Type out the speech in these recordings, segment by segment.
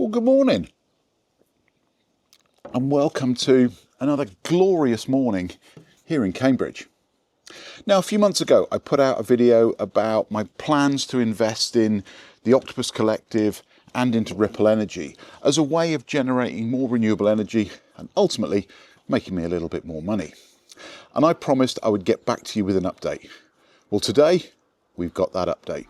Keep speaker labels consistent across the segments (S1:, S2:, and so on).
S1: Well, good morning and welcome to another glorious morning here in Cambridge. Now, a few months ago, I put out a video about my plans to invest in the Octopus Collective and into Ripple Energy as a way of generating more renewable energy and ultimately making me a little bit more money. And I promised I would get back to you with an update. Well, today we've got that update.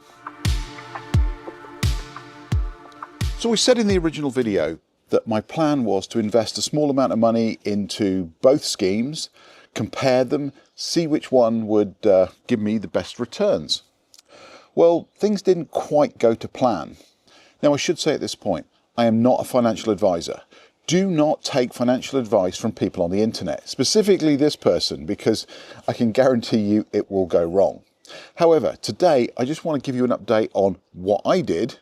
S1: So we said in the original video that my plan was to invest a small amount of money into both schemes, compare them, see which one would give me the best returns. Well, things didn't quite go to plan. Now, I should say at this point, I am not a financial advisor. Do not take financial advice from people on the internet, specifically this person, because I can guarantee you it will go wrong. However, today I just want to give you an update on what I did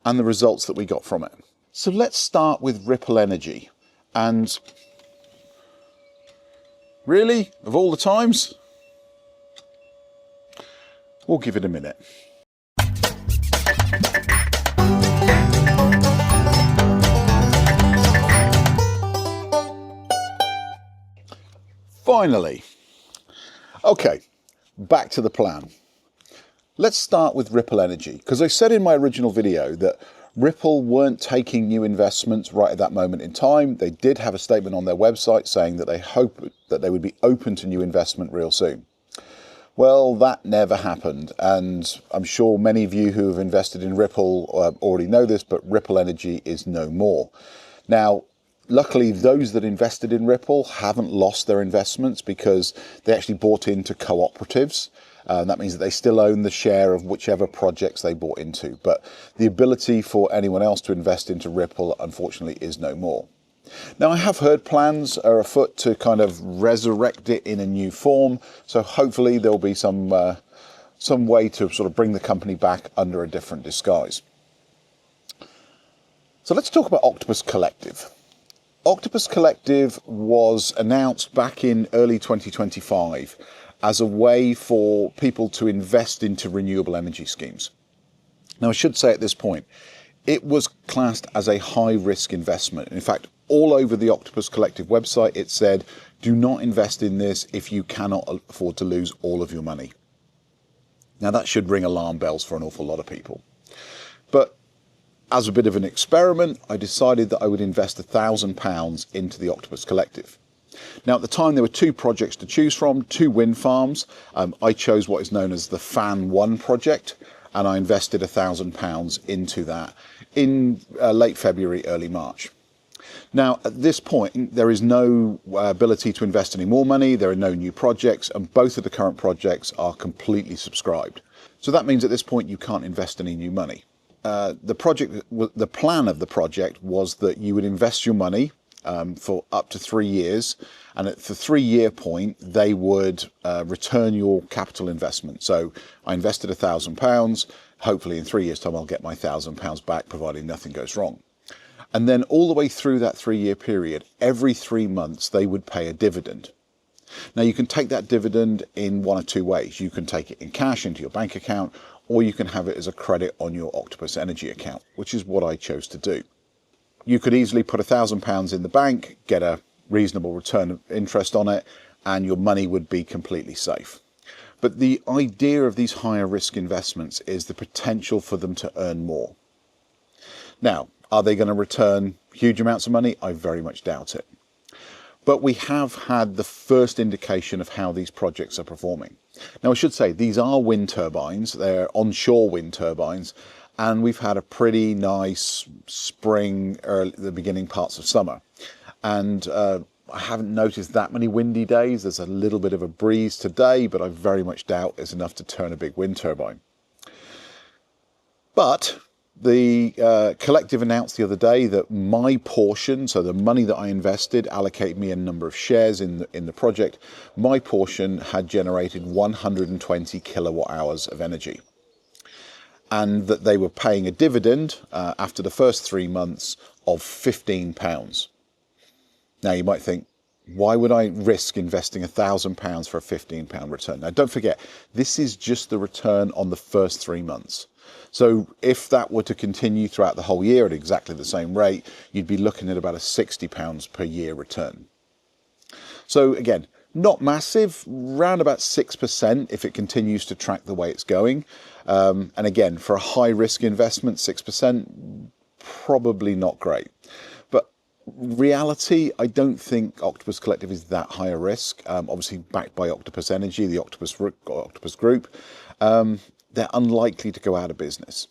S1: and the results that we got from it. So let's start with Ripple Energy. And really, of all the times, we'll give it a minute. Finally. Okay, back to the plan. Let's start with Ripple Energy, because I said in my original video that Ripple weren't taking new investments right at that moment in time. They did have a statement on their website saying that they hope that they would be open to new investment real soon. Well, that never happened, and I'm sure many of you who have invested in Ripple already know this, but Ripple Energy is no more. Now, luckily, those that invested in Ripple haven't lost their investments because they actually bought into cooperatives. That means that they still own the share of whichever projects they bought into. But the ability for anyone else to invest into Ripple, unfortunately, is no more. Now, I have heard plans are afoot to kind of resurrect it in a new form. So hopefully there'll be some way to sort of bring the company back under a different disguise. So let's talk about Octopus Collective. Octopus Collective was announced back in early 2025 as a way for people to invest into renewable energy schemes. Now, I should say at this point, it was classed as a high-risk investment. In fact, all over the Octopus Collective website, it said, do not invest in this if you cannot afford to lose all of your money. Now, that should ring alarm bells for an awful lot of people. But as a bit of an experiment, I decided that I would invest £1,000 into the Octopus Collective. Now, at the time, there were two projects to choose from, two wind farms. I chose what is known as the Fan 1 project, and I invested £1,000 into that in late February, early March. Now, at this point, there is no ability to invest any more money. There are no new projects, and both of the current projects are completely subscribed. So that means at this point, you can't invest any new money. The plan of the project was that you would invest your money for up to 3 years, and at the 3-year point they would return your capital investment. So I invested £1,000. Hopefully in 3 years' time I'll get my £1,000 back, providing nothing goes wrong. And then all the way through that 3-year period, every 3 months they would pay a dividend. Now, you can take that dividend in one of two ways. You can take it in cash into your bank account, or you can have it as a credit on your Octopus Energy account, which is what I chose to do. You could easily put £1,000 in the bank, get a reasonable return of interest on it, and your money would be completely safe. But the idea of these higher risk investments is the potential for them to earn more. Now, are they going to return huge amounts of money? I very much doubt it. But we have had the first indication of how these projects are performing. Now, I should say these are wind turbines. They're onshore wind turbines. And we've had a pretty nice spring, the beginning parts of summer. And I haven't noticed that many windy days. There's a little bit of a breeze today, but I very much doubt it's enough to turn a big wind turbine. But the collective announced the other day that my portion, so the money that I invested, allocated me a number of shares in the project, my portion had generated 120 kilowatt hours of energy. And that they were paying a dividend after the first 3 months of £15. Now, you might think, why would I risk investing £1,000 for a £15 return? Now, don't forget, this is just the return on the first 3 months. So if that were to continue throughout the whole year at exactly the same rate, you'd be looking at about a £60 per year return. So again, not massive, round about 6% if it continues to track the way it's going. And again, for a high risk investment, 6%, probably not great. But reality, I don't think Octopus Collective is that high a risk. Obviously backed by Octopus Energy, the Octopus Group. They're unlikely to go out of business.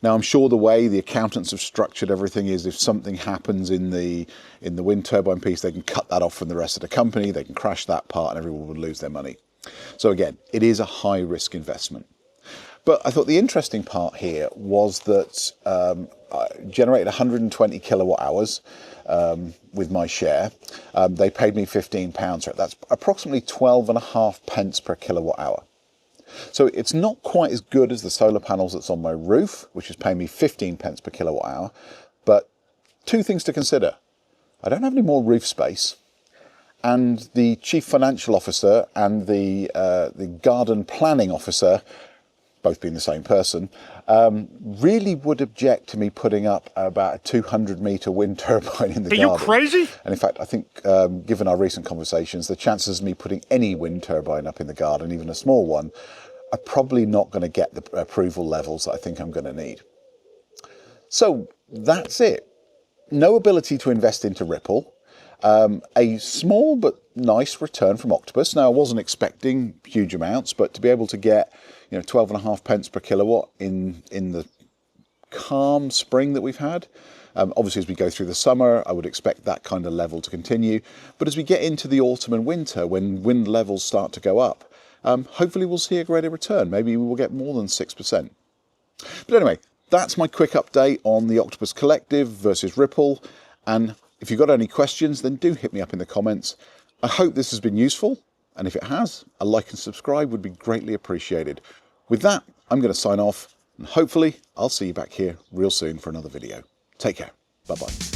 S1: Now, I'm sure the way the accountants have structured everything is if something happens in the wind turbine piece, they can cut that off from the rest of the company, they can crash that part and everyone would lose their money. So again, it is a high risk investment. But I thought the interesting part here was that I generated 120 kilowatt hours with my share. They paid me £15 for it. That's approximately 12.5 pence per kilowatt hour. So it's not quite as good as the solar panels that's on my roof, which is paying me 15 pence per kilowatt hour. But two things to consider. I don't have any more roof space. And the chief financial officer and the garden planning officer, both being the same person, really would object to me putting up about a 200-metre wind turbine in the garden. Are you crazy? And in fact, I think, given our recent conversations, the chances of me putting any wind turbine up in the garden, even a small one, are probably not going to get the approval levels that I think I'm going to need. So that's it. No ability to invest into Ripple. A small but nice return from Octopus. Now, I wasn't expecting huge amounts, but to be able to get 12.5 pence per kilowatt in the calm spring that we've had. Obviously, as we go through the summer, I would expect that kind of level to continue. But as we get into the autumn and winter, when wind levels start to go up, hopefully we'll see a greater return. Maybe we will get more than 6%. But anyway, that's my quick update on the Octopus Collective versus Ripple. And if you've got any questions, then do hit me up in the comments. I hope this has been useful. And if it has, a like and subscribe would be greatly appreciated. With that, I'm going to sign off, and hopefully I'll see you back here real soon for another video. Take care. Bye-bye.